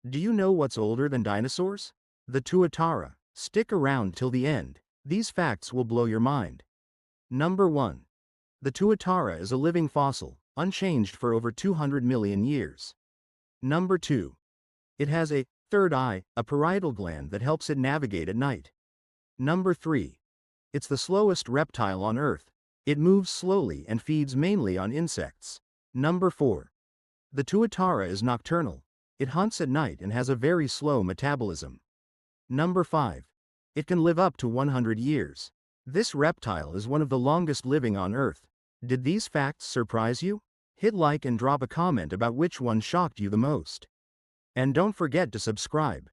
Do you know what's older than dinosaurs? The Tuatara. Stick around till the end. These facts will blow your mind. Number 1. The Tuatara is a living fossil, unchanged for over 200 million years. Number 2. It has a third eye, a parietal gland that helps it navigate at night. Number 3. It's the slowest reptile on Earth. It moves slowly and feeds mainly on insects. Number 4. The Tuatara is nocturnal. It hunts at night and has a very slow metabolism. Number 5. It can live up to 100 years. This reptile is one of the longest living on Earth. Did these facts surprise you? Hit like and drop a comment about which one shocked you the most. And don't forget to subscribe.